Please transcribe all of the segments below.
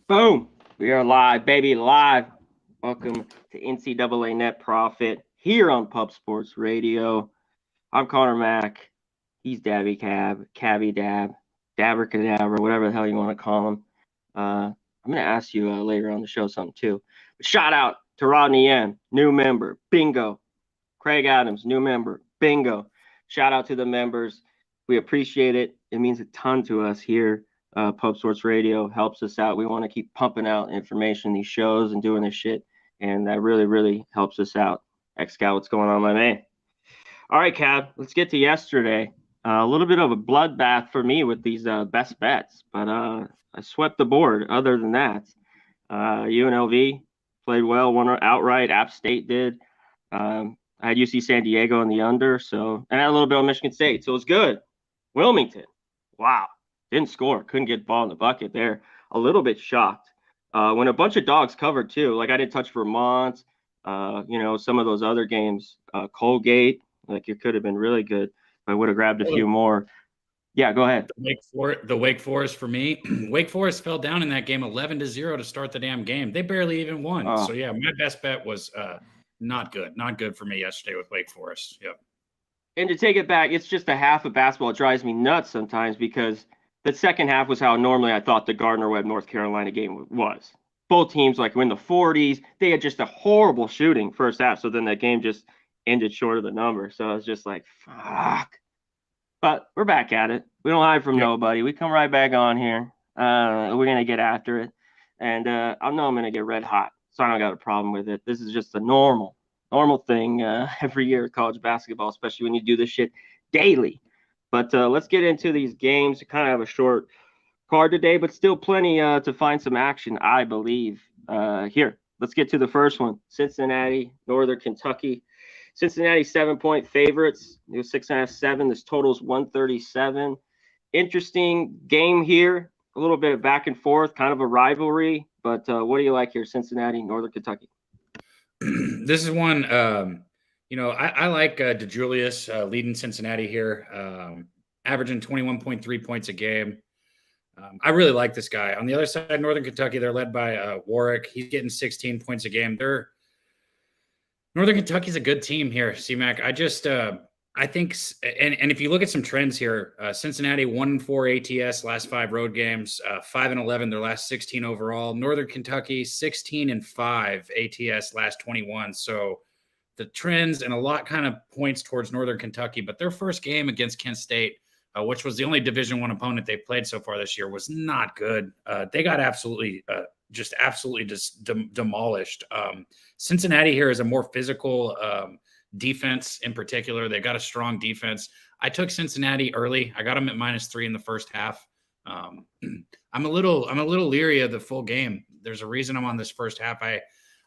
Boom! We are live, baby, live. Welcome to NCAA Net Profit here on Pub Sports Radio. I'm Conor Mac. He's Daby Cab, Cabby Dab, Dabber Cadaver, whatever the hell you want to call him. I'm going to ask you later on the show something too. But shout out to Rodney M, new member, bingo. Craig Adams, new member, bingo. Shout out to the members. We appreciate it. It means a ton to us here. Pub Sports Radio helps us out. We want to keep pumping out information, these shows, and doing this shit. And that really, really helps us out. X-Scout, what's going on, my man? All right, Cab, let's get to yesterday. A little bit of a bloodbath for me with these best bets, but I swept the board. Other than that, UNLV played well, won outright. App State did. I had UC San Diego in the under, and I had a little bit of Michigan State, so it was good. Wilmington, wow, didn't score, couldn't get the ball in the bucket there. A little bit shocked when a bunch of dogs covered too. Like I didn't touch Vermont, some of those other games, Colgate. Like it could have been really good. I would have grabbed a few more. Yeah, go ahead. The Wake Forest for me. Wake Forest fell down in that game 11-0 to start the damn game. They barely even won. So yeah, my best bet was not good. Not good for me yesterday with Wake Forest. Yep. And to take it back, it's just a half of basketball. It drives me nuts sometimes because the second half was how normally I thought the Gardner-Webb North Carolina game was. Both teams like were in the 40s. They had just a horrible shooting first half. So then that game just ended short of the number. So I was just like, fuck. But we're back at it. We don't hide from nobody. We come right back on here. We're going to get after it. And I know I'm going to get red hot. So I don't got a problem with it. This is just a normal thing every year in college basketball, especially when you do this shit daily. But let's get into these games. Kind of have a short card today, but still plenty to find some action, I believe. Here, let's get to the first one. Cincinnati, Northern Kentucky. Cincinnati 7-point favorites. It was 6.5, 7. This total's 137. Interesting game here. A little bit of back and forth, kind of a rivalry. But what do you like here, Cincinnati, Northern Kentucky? This is one, I like DeJulius leading Cincinnati here, averaging 21.3 points a game. I really like this guy. On the other side, Northern Kentucky, they're led by Warwick. He's getting 16 points a game. Northern Kentucky's a good team here, C-Mac. I think, and if you look at some trends here, Cincinnati 1-4 ATS last 5 road games, 5-11 their last 16 overall. Northern Kentucky 16-5 ATS last 21. So the trends and a lot kind of points towards Northern Kentucky, but their first game against Kent State, which was the only Division I opponent they played so far this year, was not good. They got absolutely demolished. Cincinnati here is a more physical defense in particular. They got a strong defense. I took Cincinnati early. I got them at -3 in the first half. I'm a little leery of the full game. There's a reason I'm on this first half.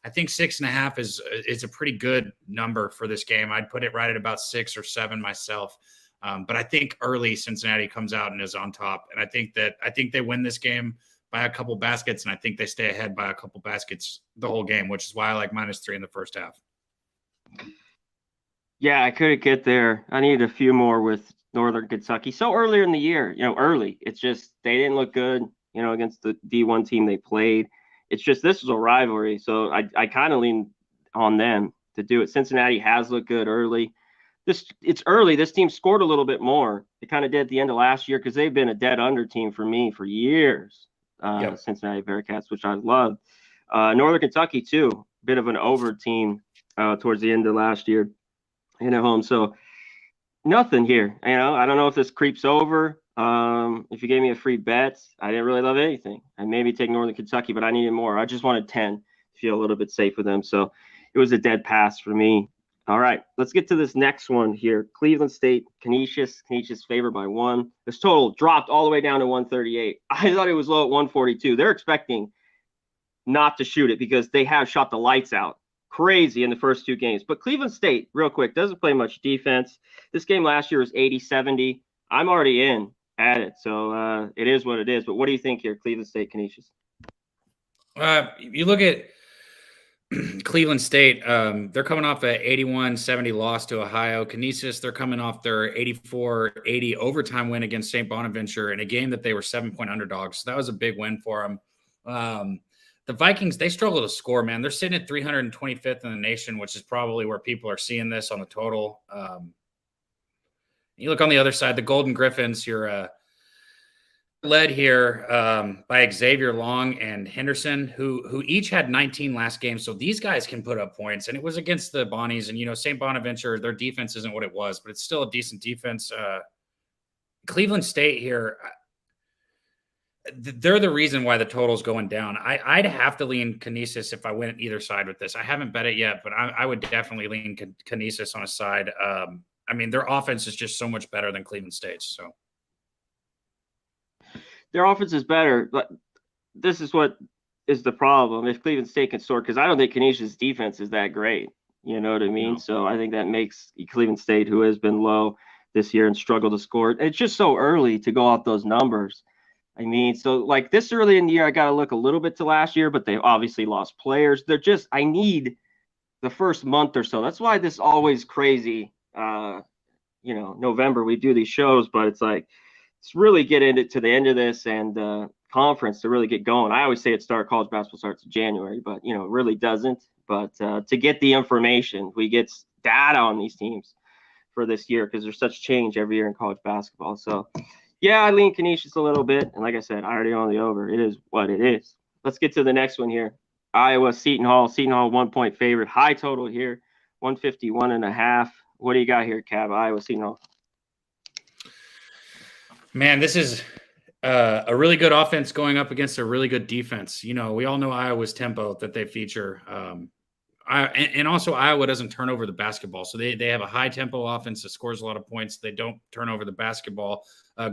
I think 6.5 is a pretty good number for this game. I'd put it right at about 6 or 7 myself. But I think early Cincinnati comes out and is on top. And I think they win this game by a couple baskets, and I think they stay ahead by a couple baskets the whole game, which is why I like -3 in the first half. Yeah, I couldn't get there. I needed a few more with Northern Kentucky. So earlier in the year, early. It's just they didn't look good, against the D1 team they played. It's just this was a rivalry, so I kind of lean on them to do it. Cincinnati has looked good early. It's early. This team scored a little bit more. They kind of did at the end of last year because they've been a dead under team for me for years. Cincinnati Bearcats, which I love. Northern Kentucky too, bit of an over team towards the end of last year. At home, so nothing here. I don't know if this creeps over. If you gave me a free bet, I didn't really love anything. I maybe take Northern Kentucky, but I needed more. I just wanted 10 to feel a little bit safe with them. So it was a dead pass for me. All right, let's get to this next one here. Cleveland State, Canisius favored by 1. This total dropped all the way down to 138. I thought it was low at 142. They're expecting not to shoot it because they have shot the lights out. Crazy in the first 2 games. But Cleveland State, real quick, doesn't play much defense. This game last year was 80-70. I'm already in at it, so it is what it is. But what do you think here, Cleveland State, Canisius? You look at Cleveland State, they're coming off an 81-70 loss to Ohio. Canisius, they're coming off their 84-80 overtime win against St. Bonaventure in a game that they were 7-point underdogs. So that was a big win for them. The Vikings, they struggle to score, man. They're sitting at 325th in the nation, which is probably where people are seeing this on the total. You look on the other side, the Golden Griffins, you're led here by Xavier Long and Henderson, who each had 19 last game. So these guys can put up points. And it was against the Bonnies. And, St. Bonaventure, their defense isn't what it was, but it's still a decent defense. Cleveland State here, they're the reason why the total's going down. I'd have to lean Canisius if I went either side with this. I haven't bet it yet, but I would definitely lean Canisius on a side. Their offense is just so much better than Cleveland State's. So their offense is better, but this is what is the problem. If Cleveland State can score, because I don't think Canisius' defense is that great. You know what I mean? No. So I think that makes Cleveland State, who has been low this year and struggled to score. It's just so early to go off those numbers. So like this early in the year, I got to look a little bit to last year, but they obviously lost players. I need the first month or so. That's why this is always crazy. November, we do these shows, but it's really get into to the end of this and conference to really get going. I always say college basketball starts in January, but it really doesn't. But to get the information, we get data on these teams for this year because there's such change every year in college basketball. So yeah, I lean Canisius a little bit. And like I said, I already own the over. It is what it is. Let's get to the next one here. Iowa, Seton Hall. Seton Hall, 1-point favorite. High total here, 151.5. What do you got here, Cab? Iowa, Seton Hall. Man, this is a really good offense going up against a really good defense. We all know Iowa's tempo that they feature. And also Iowa doesn't turn over the basketball. So they have a high tempo offense that scores a lot of points. They don't turn over the basketball.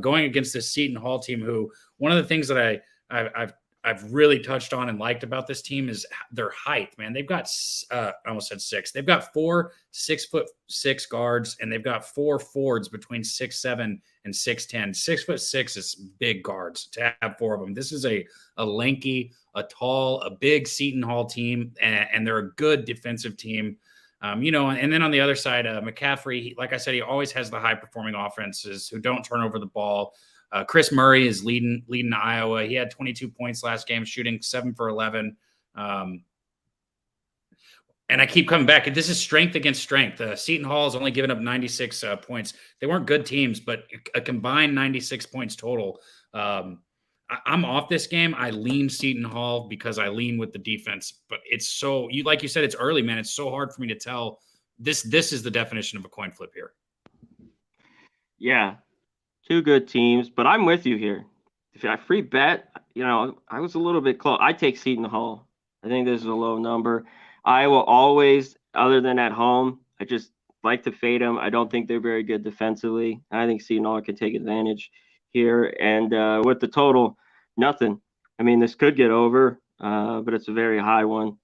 Going against this Seton Hall team, who one of the things that I've really touched on and liked about this team is their height, man. They've got, I almost said six. They've got 4 6'6" guards, and they've got 4 forwards between 6'7" and 6'10". 6'6" is big guards to have 4 of them. This is a lanky, a tall, a big Seton Hall team, and they're a good defensive team. And then on the other side, McCaffrey, like I said, he always has the high-performing offenses who don't turn over the ball. Chris Murray is leading Iowa. He had 22 points last game, shooting 7 for 11. And I keep coming back. This is strength against strength. Seton Hall has only given up 96 points. They weren't good teams, but a combined 96 points total. I'm off this game. I lean Seton Hall because I lean with the defense. But it's like you said, it's early, man. It's so hard for me to tell. This is the definition of a coin flip here. Yeah. 2 good teams, but I'm with you here. If I free bet, I was a little bit close. I take Seton Hall. I think this is a low number. Iowa always, other than at home, I just like to fade them. I don't think they're very good defensively. I think Seton Hall can take advantage here. And with the total, nothing. This could get over, but it's a very high one.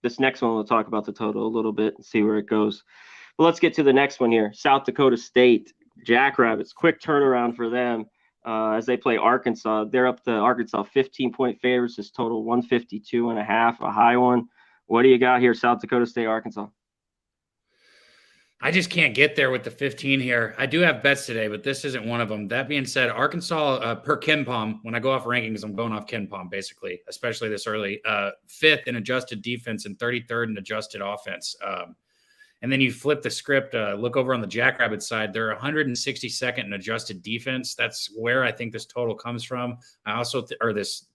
This next one, we'll talk about the total a little bit and see where it goes. But let's get to the next one here. South Dakota State. Jackrabbits, quick turnaround for them as they play Arkansas. They're up to Arkansas 15-point favorites. This total 152.5, a high one. What do you got here, South Dakota State, Arkansas? I just can't get there with the 15 here. I do have bets today, but this isn't one of them. That being said, Arkansas per KenPom, when I go off rankings, I'm going off KenPom basically, especially this early. 5th in adjusted defense and 33rd in adjusted offense. And then you flip the script, look over on the Jackrabbit side. They're 162nd in adjusted defense. That's where I think this total comes from. I also,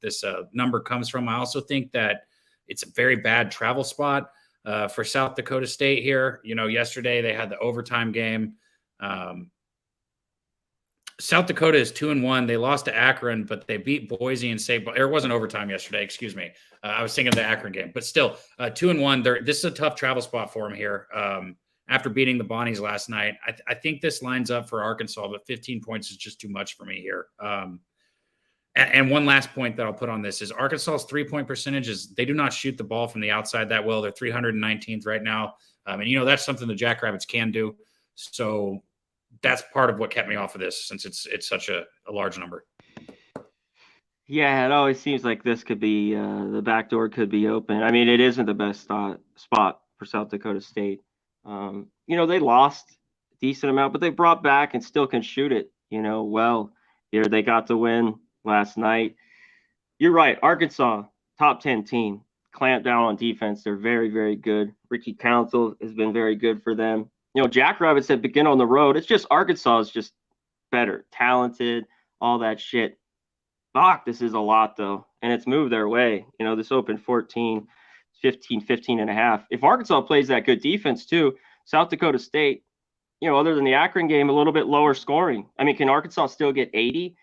this number comes from. I also think that it's a very bad travel spot for South Dakota State here. Yesterday they had the overtime game. South Dakota is 2-1. They lost to Akron, but they beat Boise and saved. It wasn't overtime yesterday. Excuse me. I was thinking of the Akron game, but still 2-1. This is a tough travel spot for them here. After beating the Bonnies last night, I think this lines up for Arkansas, but 15 points is just too much for me here. And one last point that I'll put on this is Arkansas's 3-point percentage is they do not shoot the ball from the outside that well. They're 319th right now. And that's something the Jackrabbits can do. So that's part of what kept me off of this since it's such a large number. Yeah, it always seems like this could be the back door could be open. It isn't the best spot for South Dakota State. They lost a decent amount, but they brought back and still can shoot it, well. Here they got the win last night. You're right. Arkansas, top 10 team. Clamp down on defense. They're very, very good. Ricky Council has been very good for them. Jackrabbits have begin on the road. It's just Arkansas is just better, talented, all that shit. Fuck, this is a lot though. And it's moved their way. This opened 14, 15, 15 and a half. If Arkansas plays that good defense too, South Dakota State, other than the Akron game, a little bit lower scoring. I mean, can Arkansas still get 80?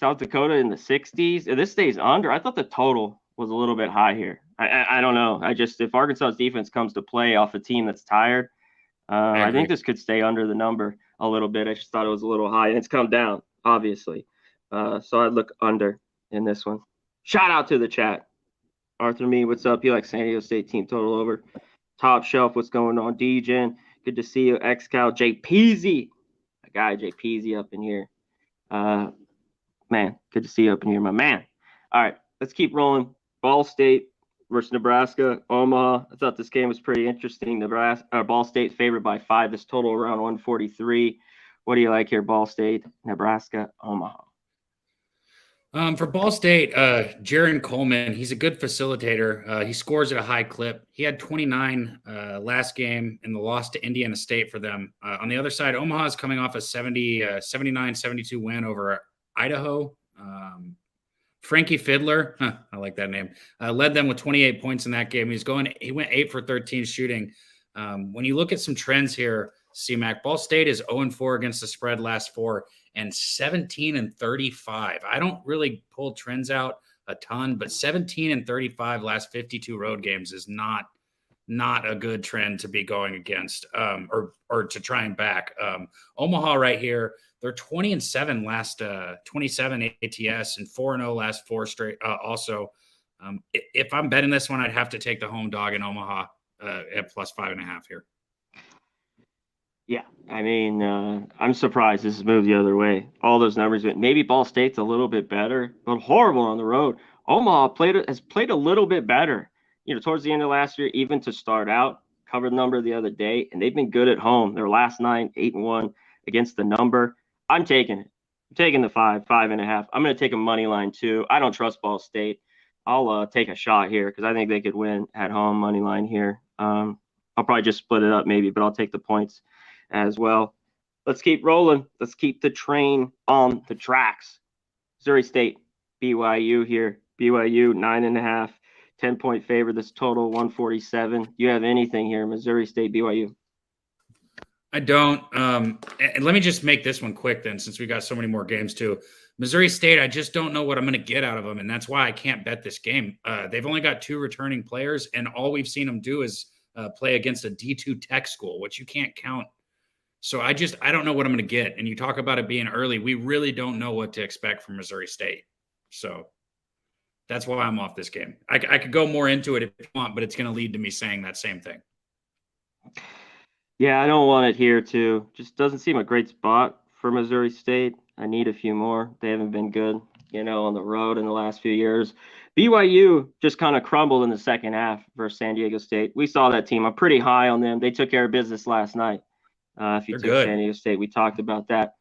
South Dakota in the 60s? If this stays under, I thought the total was a little bit high here. I don't know. If Arkansas's defense comes to play off a team that's tired, I think this could stay under the number a little bit. I just thought it was a little high, and it's come down, obviously. So I'd look under in this one. Shout out to the chat. Arthur Me, what's up? You like San Diego State team total over. Top Shelf, what's going on? DJin, good to see you. XCal, Jay Peasy. My guy, Jay Peasy up in here. Man, good to see you up in here, my man. All right, let's keep rolling. Ball State versus Nebraska, Omaha. I thought this game was pretty interesting. Ball State favored by 5. This total around 143. What do you like here, Ball State, Nebraska, Omaha? For Ball State, Jaron Coleman, he's a good facilitator. He scores at a high clip. He had 29 last game in the loss to Indiana State for them. On the other side, Omaha is coming off a 79-72 win over Idaho. Frankie Fiddler, I like that name, led them with 28 points in that game. He went 8 for 13 shooting. When you look at some trends here, CMAC, Ball State is 0-4 against the spread last 4 and 17-35. I don't really pull trends out a ton, but 17-35 last 52 road games is not a good trend to be going against or to try and back. Omaha right here, they're 20-7 last 27 ATS and 4-0 last 4 straight. Also, if I'm betting this one, I'd have to take the home dog in Omaha at +5.5 here. Yeah, I mean, I'm surprised this has moved the other way. All those numbers, maybe Ball State's a little bit better, but horrible on the road. Omaha has played a little bit better, towards the end of last year, even to start out. Covered the number the other day, and they've been good at home. Their last 9, 8-1 against the number. I'm taking it. I'm taking the 5.5. I'm going to take a money line too. I don't trust Ball State. I'll take a shot here because I think they could win at home money line here. I'll probably just split it up maybe, but I'll take the points as well. Let's keep rolling. Let's keep the train on the tracks. Missouri State, BYU here. BYU 9.5, 10-point favorite. This total 147. Do you have anything here, Missouri State, BYU? I don't. And let me just make this one quick then, since we got so many more games too. Missouri State, I just don't know what I'm going to get out of them, and that's why I can't bet this game. They've only got 2 returning players, and all we've seen them do is play against a D2 tech school, which you can't count. So I don't know what I'm going to get. And you talk about it being early. We really don't know what to expect from Missouri State. So that's why I'm off this game. I could go more into it if you want, but it's going to lead to me saying that same thing. Yeah, I don't want it here too. Just doesn't seem a great spot for Missouri State. I need a few more. They haven't been good, on the road in the last few years. BYU just kind of crumbled in the second half versus San Diego State. We saw that team. I'm pretty high on them. They took care of business last night. If you took San Diego State, we talked about that.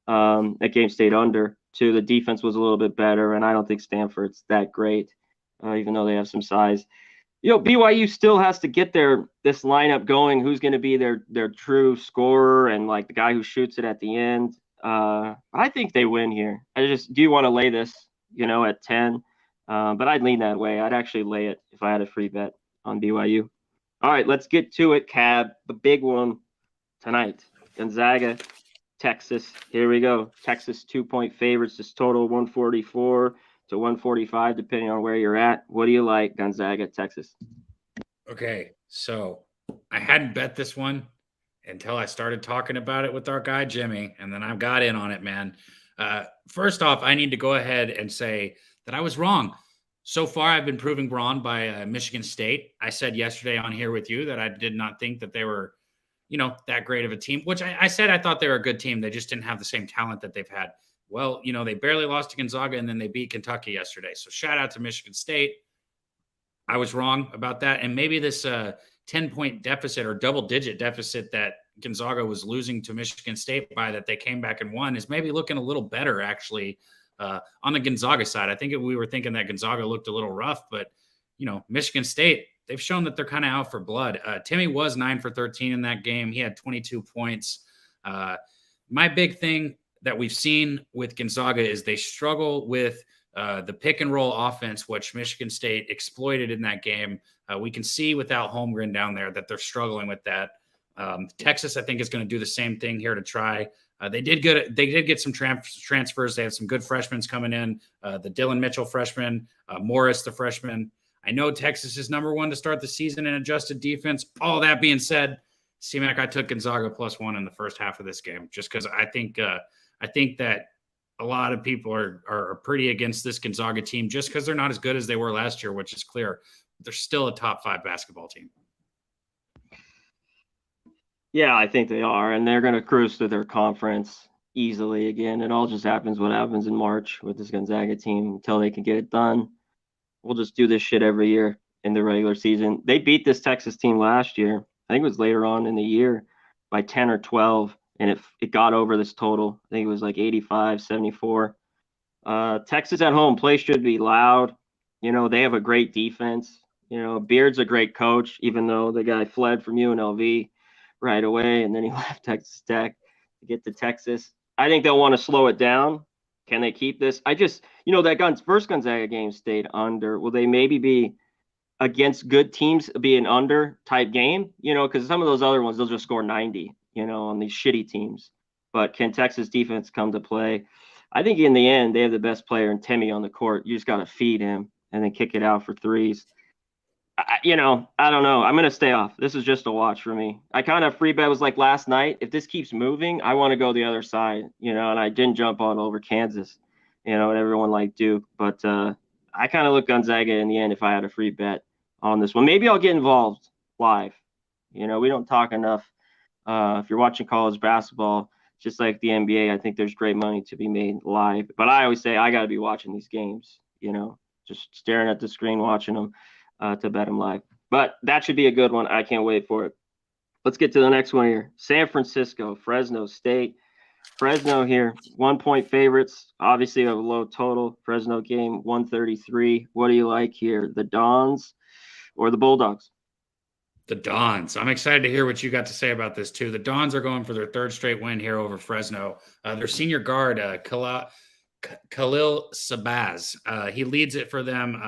That game stayed under too. The defense was a little bit better, and I don't think Stanford's that great, even though they have some size. BYU still has to get this lineup going. Who's going to be their true scorer and like the guy who shoots it at the end? I think they win here. Do you want to lay this, at 10? But I'd lean that way. I'd actually lay it if I had a free bet on BYU. All right, let's get to it, Cab. The big one tonight. Gonzaga, Texas. Here we go. Texas 2-point favorites. This total 144 to 145, depending on where you're at. What do you like, Gonzaga, Texas? Okay, so I hadn't bet this one until I started talking about it with our guy, Jimmy, and then I got in on it, man. First off, I need to go ahead and say that I was wrong. So far, I've been proven wrong by Michigan State. I said yesterday on here with you that I did not think that they were that great of a team, which I said I thought they were a good team. They just didn't have the same talent that they've had. Well, they barely lost to Gonzaga, and then they beat Kentucky yesterday. So shout out to Michigan State. I was wrong about that. And maybe this 10-point deficit or double-digit deficit that Gonzaga was losing to Michigan State by that they came back and won is maybe looking a little better, actually, On the Gonzaga side, I think we were thinking that Gonzaga looked a little rough, but Michigan State, they've shown that they're kind of out for blood. Timmy was 9 for 13 in that game. He had 22 points. My big thing that we've seen with Gonzaga is they struggle with the pick and roll offense, which Michigan State exploited in that game. We can see without Holmgren down there that they're struggling with that. Texas, I think, is going to do the same thing here to try. They did get some transfers. They have some good freshmen coming in. The Dylan Mitchell freshman, Morris the freshman. I know Texas is number 1 to start the season in adjusted defense. All that being said, C-Mac, I took Gonzaga +1 in the first half of this game just because I think that a lot of people are pretty against this Gonzaga team just because they're not as good as they were last year, which is clear. They're still a top 5 basketball team. Yeah, I think they are, and they're going to cruise through their conference easily again. It all just happens what happens in March with this Gonzaga team until they can get it done. We'll just do this shit every year in the regular season. They beat this Texas team last year. I think it was later on in the year by 10 or 12. And it got over this total. I think it was like 85-74. Texas at home, play should be loud. They have a great defense. Beard's a great coach, even though the guy fled from UNLV right away, and then he left Texas Tech to get to Texas. I think they'll want to slow it down. Can they keep this? That first Gonzaga game stayed under. Will they maybe be against good teams be an under type game? Because some of those other ones, they'll just score 90. On these shitty teams. But can Texas defense come to play? I think in the end, they have the best player in Timmy on the court. You just got to feed him and then kick it out for threes. I don't know. I'm going to stay off. This is just a watch for me. I kind of free bet was like last night. If this keeps moving, I want to go the other side, and I didn't jump on over Kansas, and everyone liked Duke. But I kind of look Gonzaga in the end if I had a free bet on this one. Maybe I'll get involved live. We don't talk enough. If you're watching college basketball, just like the NBA, I think there's great money to be made live. But I always say I got to be watching these games, just staring at the screen, watching them to bet them live. But that should be a good one. I can't wait for it. Let's get to the next one here. San Francisco, Fresno State. Fresno here, 1-point favorites. Obviously, a low total. Fresno game, 133. What do you like here, the Dons or the Bulldogs? The Dons. I'm excited to hear what you got to say about this, too. The Dons are going for their 3rd straight win here over Fresno. Their senior guard, Khalil Sabaz, he leads it for them.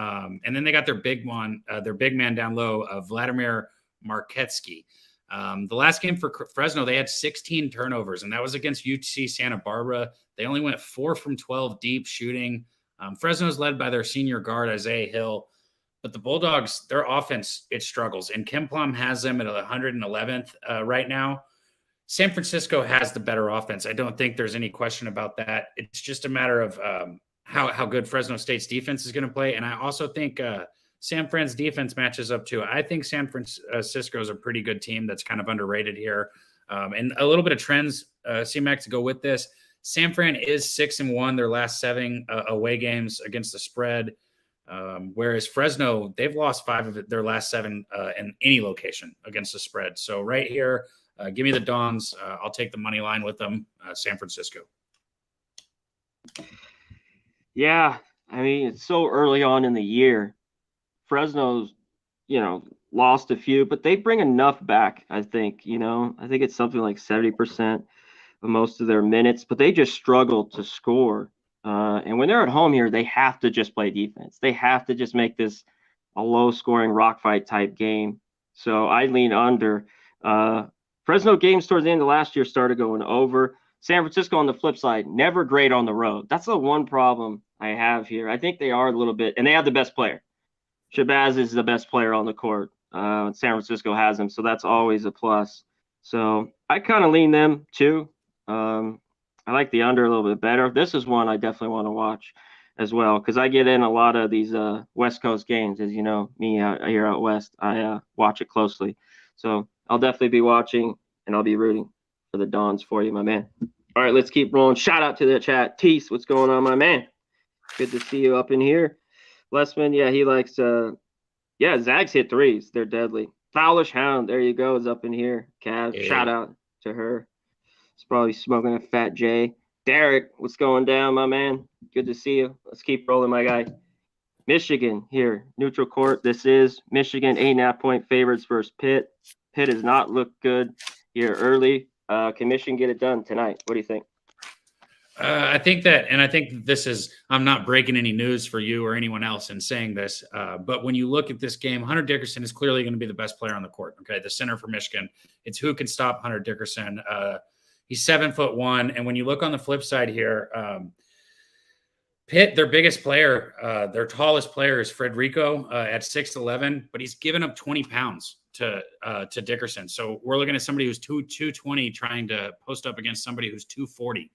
And then they got their big man down low, Vladimir Marketsky. The last game for Fresno, they had 16 turnovers, and that was against UC Santa Barbara. They only went 4 from 12 deep shooting. Fresno's led by their senior guard, Isaiah Hill. But the Bulldogs, their offense, it struggles. And Ken Plum has them at 111th right now. San Francisco has the better offense. I don't think there's any question about that. It's just a matter of how good Fresno State's defense is going to play. And I also think San Fran's defense matches up too. I think San Francisco is a pretty good team that's kind of underrated here. And a little bit of trends, C-Mac, to go with this. San Fran is 6-1 their last 7 away games against the spread. Whereas Fresno, they've lost 5 of their last 7 in any location against the spread. So right here, give me the Dons. I'll take the money line with them, San Francisco. Yeah, I mean, it's so early on in the year. Fresno's, lost a few, but they bring enough back, I think. I think it's something like 70% of most of their minutes, but they just struggle to score. And when they're at home here, they have to just play defense. They have to just make this a low-scoring rock fight type game. So I lean under. Fresno games towards the end of last year started going over. San Francisco on the flip side, never great on the road. That's the one problem I have here. I think they are a little bit, and they have the best player. Shabazz is the best player on the court. San Francisco has him, so that's always a plus. So I kind of lean them too. I like the under a little bit better. This is one I definitely want to watch as well because I get in a lot of these West Coast games. As you know, me here out west, I watch it closely. So I'll definitely be watching, and I'll be rooting for the Dons for you, my man. All right, let's keep rolling. Shout out to the chat. Tease, what's going on, my man? Good to see you up in here. Lesman, yeah, he likes Zags hit threes. They're deadly. Foulish Hound, there you go, is up in here. Cab, shout out to her. It's probably smoking a Fat J. Derek, what's going down, my man? Good to see you. Let's keep rolling, my guy. Michigan here, neutral court. This is Michigan 8.5-point favorites versus Pitt. Pitt has not looked good here early. Can Michigan get it done tonight? What do you think? I think this is, I'm not breaking any news for you or anyone else in saying this, but when you look at this game, Hunter Dickerson is clearly going to be the best player on the court. Okay. The center for Michigan. It's who can stop Hunter Dickerson. He's 7'1". And when you look on the flip side here, Pitt, their biggest player, their tallest player is Frederico at 6'11", but he's given up 20 pounds to Dickerson. So we're looking at somebody who's 220 trying to post up against somebody who's 240.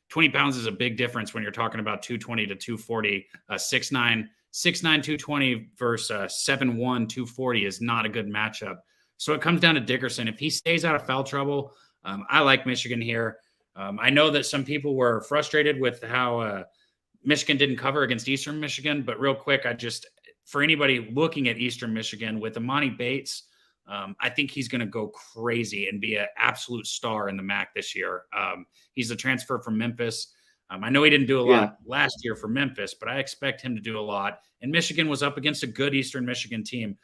20 pounds is a big difference when you're talking about 220 to 240. 6'9", 220 versus 7'1", 240 is not a good matchup. So it comes down to Dickerson. If he stays out of foul trouble, I like Michigan here. I know that some people were frustrated with how Michigan didn't cover against Eastern Michigan, but real quick, for anybody looking at Eastern Michigan with Imani Bates, I think he's going to go crazy and be an absolute star in the MAC this year. He's a transfer from Memphis. I know he didn't do a lot last year for Memphis, but I expect him to do a lot. And Michigan was up against a good Eastern Michigan team.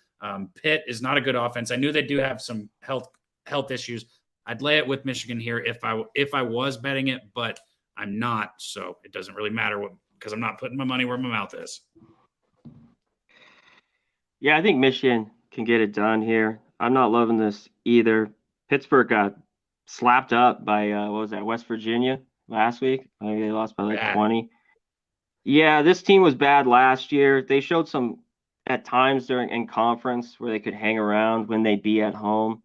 Pitt is not a good offense. I knew they do have some health issues. I'd lay it with Michigan here if I was betting it, but I'm not. So it doesn't really matter because I'm not putting my money where my mouth is. Yeah, I think Michigan can get it done here. I'm not loving this either. Pittsburgh got slapped up by West Virginia last week. I think they lost by like 20. Yeah, this team was bad last year. They showed some at times in conference where they could hang around when they'd be at home.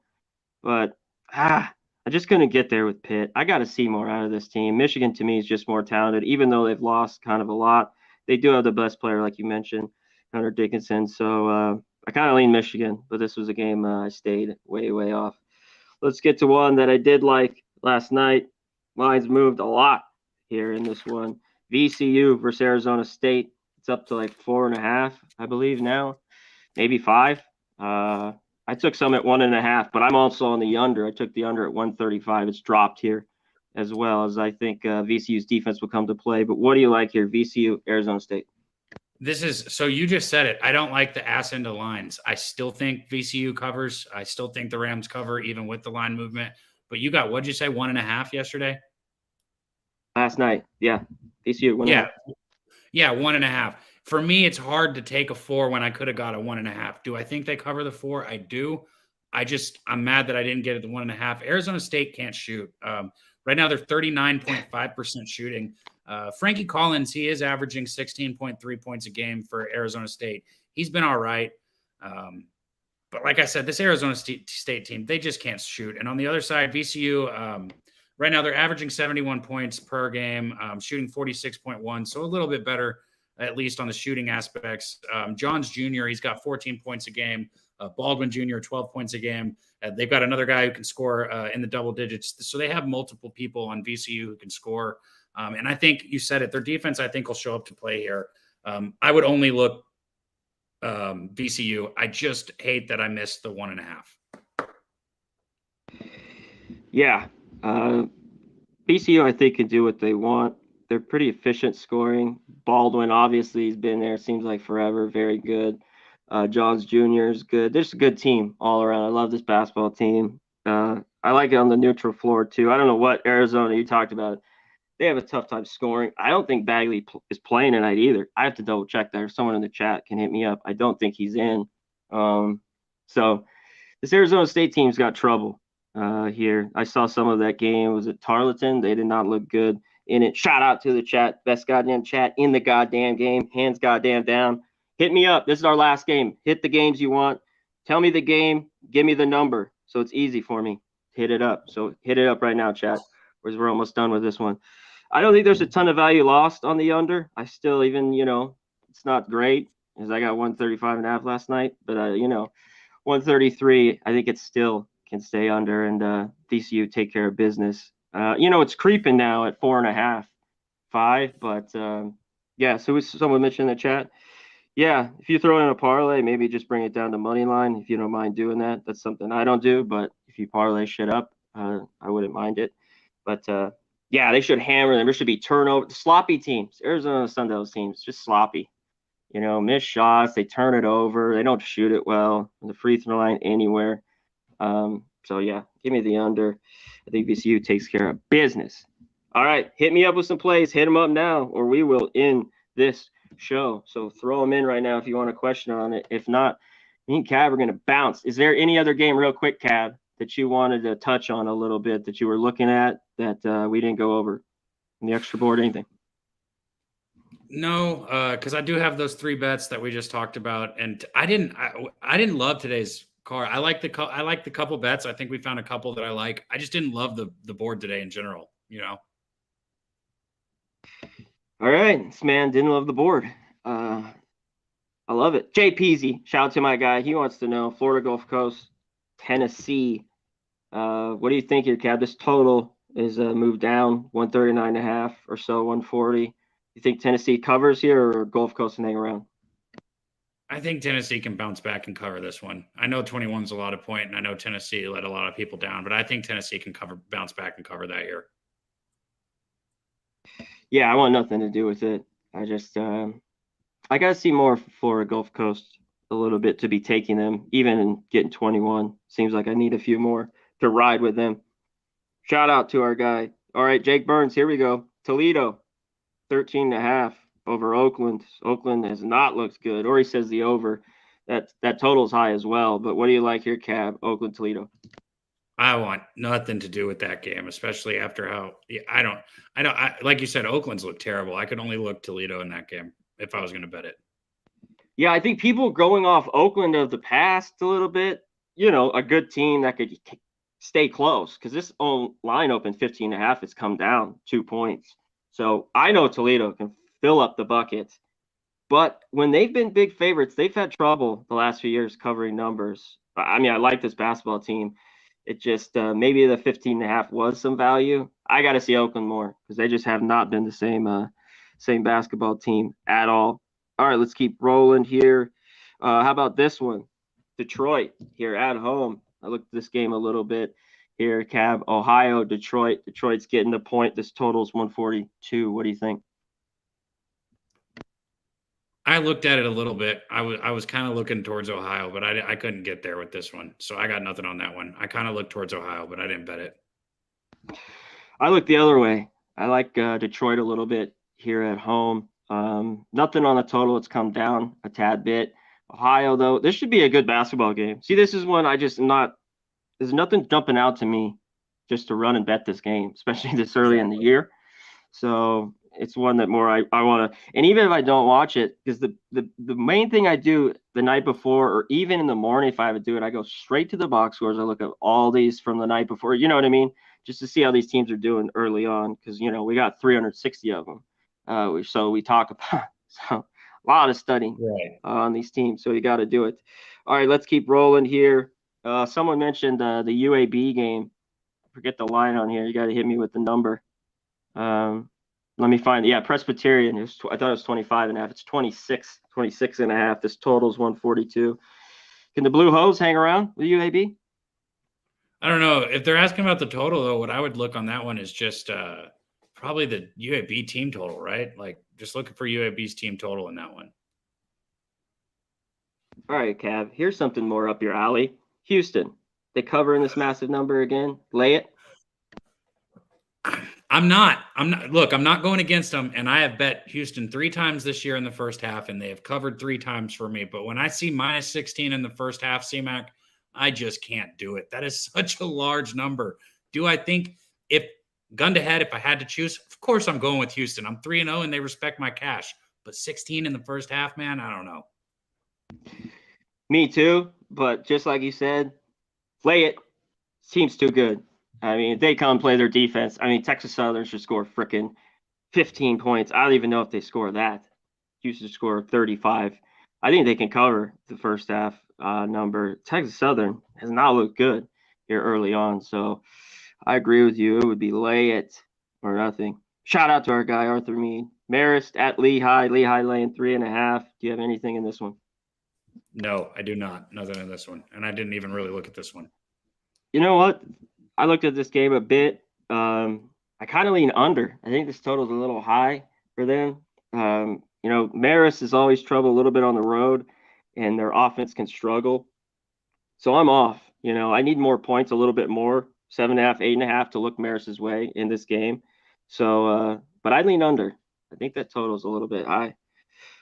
But I just couldn't get there with Pitt. I got to see more out of this team. Michigan, to me, is just more talented, even though they've lost kind of a lot. They do have the best player, like you mentioned, Hunter Dickinson. So I kind of lean Michigan, but this was a game I stayed way, way off. Let's get to one that I did like last night. Lines moved a lot here in this one. VCU versus Arizona State. It's up to like 4.5, I believe now, maybe 5. I took some at 1.5, but I'm also on the under. I took the under at 135. It's dropped here as well, as I think VCU's defense will come to play. But what do you like here, VCU, Arizona State? So you just said it. I don't like the ass into lines. I still think VCU covers. I still think the Rams cover even with the line movement. But you got, what'd you say, 1.5 yesterday? Last night. Yeah. VCU, 1.5. Yeah, 1.5. For me, it's hard to take a 4 when I could have got a 1.5. Do I think they cover the 4? I do. I'm mad that I didn't get it the 1.5. Arizona State can't shoot. Right now, they're 39.5% shooting. Frankie Collins, he is averaging 16.3 points a game for Arizona State. He's been all right. But like I said, this Arizona State team, they just can't shoot. And on the other side, VCU, right now they're averaging 71 points per game, shooting 46.1. So a little bit better, at least on the shooting aspects. Johns Jr., he's got 14 points a game. Baldwin Jr., 12 points a game. They've got another guy who can score in the double digits. So they have multiple people on VCU who can score. And I think you said it, their defense, I think, will show up to play here. I would only look VCU. I just hate that I missed the 1.5. Yeah. VCU, I think, can do what they want. They're pretty efficient scoring. Baldwin, obviously, he's been there, seems like forever. Very good. Johns Jr. is good. There's a good team all around. I love this basketball team. I like it on the neutral floor, too. I don't know what Arizona, you talked about it. They have a tough time scoring. I don't think Bagley is playing tonight either. I have to double check that. If someone in the chat can hit me up, I don't think he's in. So this Arizona State team's got trouble here. I saw some of that game. Was it Tarleton? They did not look good in it. Shout out to the chat. Best goddamn chat in the goddamn game. Hands goddamn down. Hit me up. This is our last game. Hit the games you want. Tell me the game. Give me the number. So it's easy for me to hit it up. So hit it up right now, chat. Because we're almost done with this one. I don't think there's a ton of value lost on the under. I still even, it's not great because I got 135.5 last night. But, 133, I think it still can stay under and VCU take care of business. It's creeping now at 4.5, 5. But, so someone mentioned in the chat. Yeah, if you throw in a parlay, maybe just bring it down to money line if you don't mind doing that. That's something I don't do. But if you parlay shit up, I wouldn't mind it. But, Yeah, they should hammer them. There should be turnover. Sloppy teams. Arizona Sun Devils teams, just sloppy. Miss shots. They turn it over. They don't shoot it well on the free throw line anywhere. So yeah, give me the under. I think VCU takes care of business. All right, hit me up with some plays. Hit them up now, or we will end this show. So throw them in right now if you want a question on it. If not, me and Cab are going to bounce. Is there any other game, real quick, Cab, that you wanted to touch on a little bit that you were looking at that we didn't go over in the extra board? Anything? No, because I do have those 3 bets that we just talked about, and I didn't love today's card. I like the couple bets. I think we found a couple that I like. I just didn't love the board today in general. All right, this man didn't love the board. I love it. Jay Peasy, shout out to my guy. He wants to know Florida Gulf Coast, Tennessee. What do you think here, Cab? This total is moved down 139.5 or so, 140. You think Tennessee covers here or Gulf Coast can hang around? I think Tennessee can bounce back and cover this one. I know 21 is a lot of point, and I know Tennessee let a lot of people down, but I think Tennessee can bounce back and cover that here. Yeah, I want nothing to do with it. I just I got to see more Florida Gulf Coast a little bit to be taking them, even in getting 21. Seems like I need a few more to ride with them. Shout out to our guy. All right, Jake Burns, here we go. Toledo, 13.5 over Oakland. Oakland has not looked good, or he says the over. That total's high as well. But what do you like here, Cab? Oakland, Toledo. I want nothing to do with that game, especially after how I don't. Like you said, Oakland's looked terrible. I could only look Toledo in that game if I was going to bet it. Yeah, I think people going off Oakland of the past a little bit, a good team that could stay close because this line opened 15.5. It's come down 2 points. So I know Toledo can fill up the bucket. But when they've been big favorites, they've had trouble the last few years covering numbers. I mean, I like this basketball team. It just maybe the 15.5 was some value. I got to see Oakland more because they just have not been the same basketball team at all. All right, let's keep rolling here. How about this one? Detroit here at home. I looked at this game a little bit here. Cab, Ohio, Detroit. Detroit's getting the point. This total's 142. What do you think? I looked at it a little bit. I was kind of looking towards Ohio, but I couldn't get there with this one. So I got nothing on that one. I kind of looked towards Ohio, but I didn't bet it. I look the other way. I like Detroit a little bit here at home. Nothing on the total. It's come down a tad bit. Ohio, though, this should be a good basketball game. See, this is one I just not. There's nothing jumping out to me just to run and bet this game, especially this early in the year. So it's one that more I want to. And even if I don't watch it, because the main thing I do the night before, or even in the morning, if I have to do it, I go straight to the box scores. I look at all these from the night before. You know what I mean? Just to see how these teams are doing early on, because we got 360 of them. So we talk about so a lot of studying on these teams. So you got to do it. All right, let's keep rolling here. Someone mentioned the UAB game. Forget the line on here. You got to hit me with the number. Let me find. Yeah, Presbyterian. I thought it was 25.5. It's 26.5. This total's 142. Can the Blue Hose hang around with UAB? I don't know. If they're asking about the total, though, what I would look on that one is just probably the UAB team total, right? Like just looking for UAB's team total in that one. All right, Cav. Here's something more up your alley. Houston. They covering this massive number again? Lay it. I'm not. Look, I'm not going against them, and I have bet Houston 3 times this year in the first half, and they have covered 3 times for me. But when I see minus 16 in the first half, CMAC, I just can't do it. That is such a large number. Do I think if gun to head, if I had to choose, of course I'm going with Houston. I'm 3-0, and they respect my cash. But 16 in the first half, man, I don't know. Me too, but just like you said, play it. Seems too good. I mean, if they come play their defense, I mean, Texas Southern should score freaking 15 points. I don't even know if they score that. Houston score 35. I think they can cover the first half number. Texas Southern has not looked good here early on, so I agree with you. It would be lay it or nothing. Shout out to our guy, Arthur Mead. Marist at Lehigh. Lehigh laying 3.5. Do you have anything in this one? No, I do not. Nothing in this one. And I didn't even really look at this one. You know what? I looked at this game a bit. I kind of lean under. I think this total is a little high for them. Maris is always trouble a little bit on the road, and their offense can struggle. So I'm off. I need more points, a little bit more, 7.5, 8.5 to look Maris's way in this game. So, but I lean under. I think that total is a little bit high.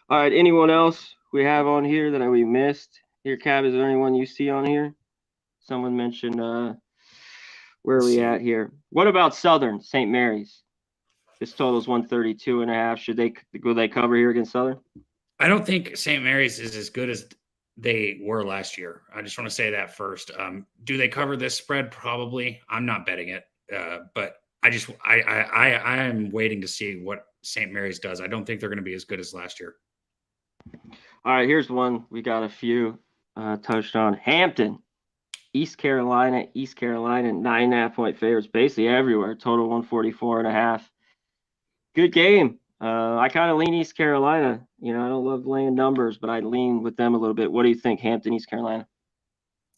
All right. Anyone else we have on here that we missed? Here, Cab, is there anyone you see on here? Someone mentioned where are we at here? What about Southern, St. Mary's? This total is 132.5. Will they cover here against Southern? I don't think St. Mary's is as good as they were last year. I just want to say that first. Do they cover this spread? Probably. I'm not betting it, but I am waiting to see what St. Mary's does. I don't think they're going to be as good as last year. All right, here's one we got a few touched on. Hampton, East Carolina, 9.5-point favorites, basically everywhere. Total 144.5. Good game. I kind of lean East Carolina. I don't love laying numbers, but I lean with them a little bit. What do you think, Hampton, East Carolina?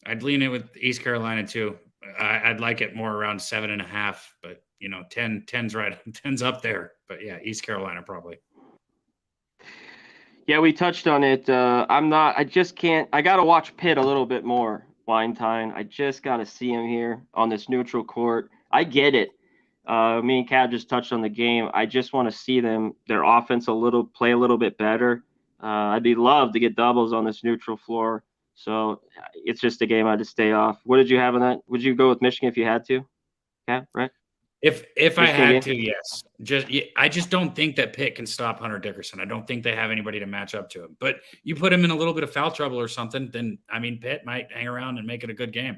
I'd lean it with East Carolina too. I'd like it more around 7.5, but 10's right. 10's up there. But yeah, East Carolina probably. Yeah, we touched on it. I just can't. I got to watch Pitt a little bit more. Weinstein. I just got to see him here on this neutral court. I get it. Me and Cat just touched on the game. I just want to see their offense play a little bit better. I'd be love to get doubles on this neutral floor. So it's just a game I had to stay off. What did you have on that? Would you go with Michigan if you had to? Yeah, right. If I had to, yes. I just don't think that Pitt can stop Hunter Dickerson. I don't think they have anybody to match up to him. But you put him in a little bit of foul trouble or something, then Pitt might hang around and make it a good game.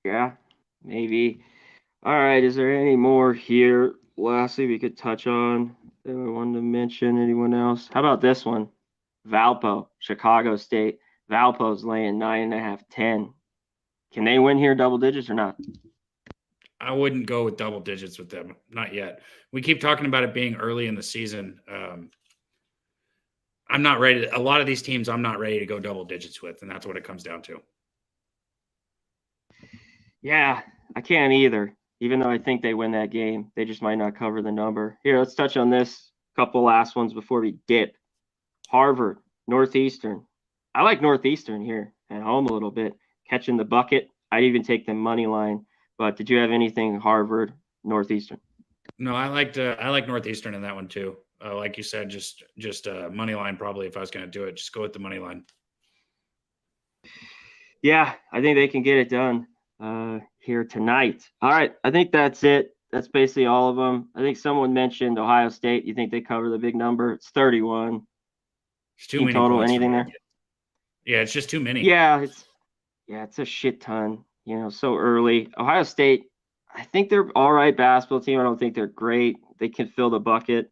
Yeah, maybe. All right, is there any more here? Lastly, we could touch on that I wanted to mention. Anyone else? How about this one? Valpo, Chicago State. Valpo's laying 9.5, 10. Can they win here double digits or not? I wouldn't go with double digits with them. Not yet. We keep talking about it being early in the season. I'm not ready. A lot of these teams I'm not ready to go double digits with, and that's what it comes down to. Yeah, I can't either. Even though I think they win that game, they just might not cover the number. Here, let's touch on this couple last ones before we dip. Harvard, Northeastern. I like Northeastern here at home a little bit. Catching the bucket. I'd even take the money line. But did you have anything Harvard, Northeastern? No, I like Northeastern in that one too. Like you said, just money line probably. If I was going to do it, just go with the money line. Yeah, I think they can get it done here tonight. All right, I think that's it. That's basically all of them. I think someone mentioned Ohio State. You think they cover the big number? It's 31. It's too many total. Anything there? Yeah, it's just too many. Yeah, it's a shit ton. So early. Ohio State, I think they're all right basketball team. I don't think they're great. They can fill the bucket.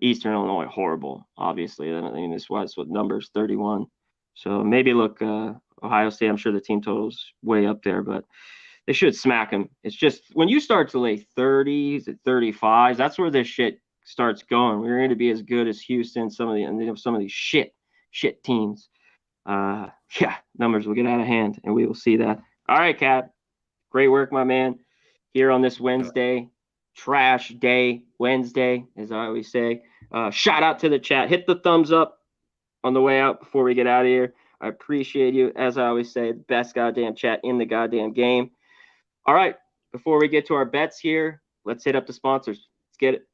Eastern Illinois, horrible, obviously. I mean, this was what numbers 31. So maybe look Ohio State. I'm sure the team total's way up there, but they should smack them. It's just when you start to lay 30s at 35s, that's where this shit starts going. We're going to be as good as Houston, some of these shit teams. Yeah, numbers will get out of hand, and we will see that. All right, Cat. Great work, my man. Here on this Wednesday, trash day Wednesday, as I always say. Shout out to the chat. Hit the thumbs up on the way out before we get out of here. I appreciate you. As I always say, the best goddamn chat in the goddamn game. All right, before we get to our bets here, let's hit up the sponsors. Let's get it.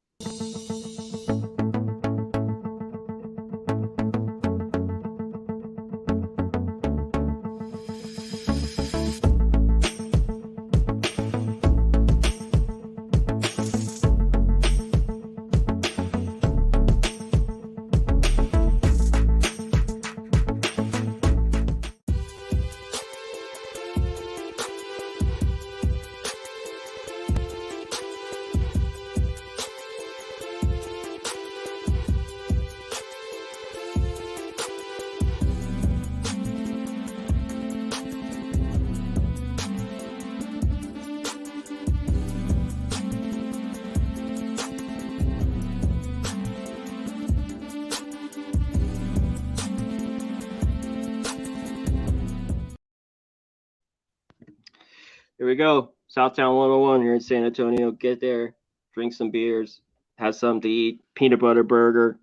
Here we go. Southtown 101 here in San Antonio. Get there, drink some beers, have something to eat, peanut butter burger,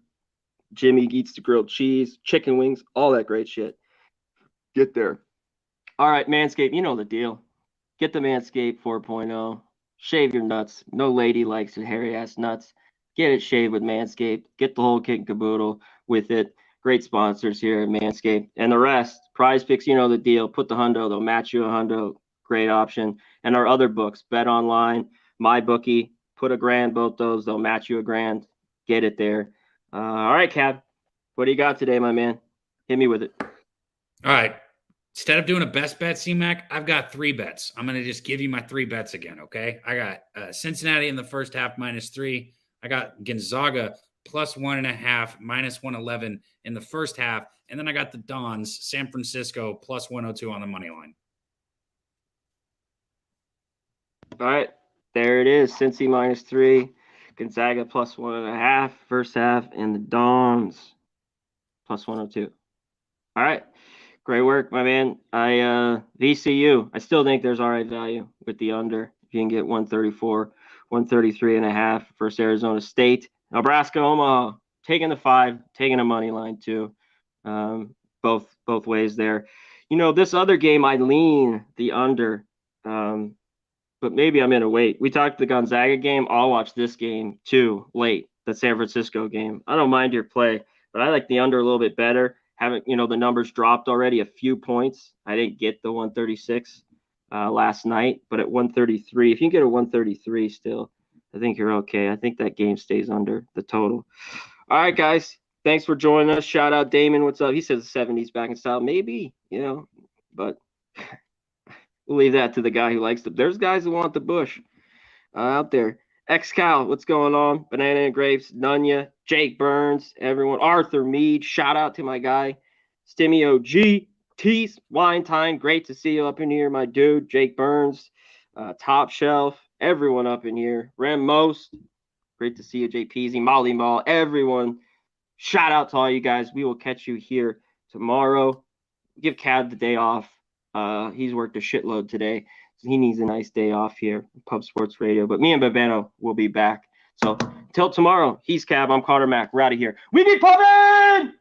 Jimmy eats the grilled cheese, chicken wings, all that great shit. Get there. All right, Manscaped, you know the deal. Get the Manscaped 4.0. Shave your nuts. No lady likes your hairy ass nuts. Get it shaved with Manscaped. Get the whole kit and caboodle with it. Great sponsors here at Manscaped. And the rest, Prize Picks, you know the deal. Put the hundo, they'll match you a hundo. Great option. And our other books, Bet Online, MyBookie, put $1,000, both those, they'll match you $1,000. Get it there. All right, Cab. What do you got today, my man? Hit me with it. All right. Instead of doing a best bet, C-Mac, I've got 3 bets. I'm going to just give you my 3 bets again, okay? I got Cincinnati in the first half -3. I got Gonzaga +1.5, -111 in the first half. And then I got the Dons, San Francisco +102 on the money line. All right. There it is. Cincy -3. Gonzaga +1.5 first half. And the Dons +102. All right. Great work, my man. VCU. I still think there's all right value with the under. If you can get 134, 133.5 versus Arizona State. Nebraska, Omaha, taking the 5, taking a money line too. Both ways there. You know, this other game, I lean the under, but maybe I'm going to wait. We talked the Gonzaga game. I'll watch this game too late, the San Francisco game. I don't mind your play, but I like the under a little bit better. Haven't, the numbers dropped already a few points. I didn't get the 136 last night, but at 133, if you can get a 133 still, I think you're okay. I think that game stays under the total. All right, guys. Thanks for joining us. Shout out Damon. What's up? He says the 70s back in style. Maybe, but we'll leave that to the guy who likes them. There's guys who want the bush out there. X-Cal, what's going on? Banana and Grapes, Nunya, Jake Burns, everyone. Arthur Mead, shout out to my guy. Stimmy OG, Tease, Wine Time, great to see you up in here, my dude. Jake Burns, Top Shelf, everyone up in here. Rem Most, great to see you. JPZ, Molly Mall, everyone. Shout out to all you guys. We will catch you here tomorrow. Give Cad the day off. He's worked a shitload today. He needs a nice day off here, Pub Sports Radio. But me and Bavano will be back. So until tomorrow, he's Cab. I'm Conor Mac. We're out of here. We be pubbing!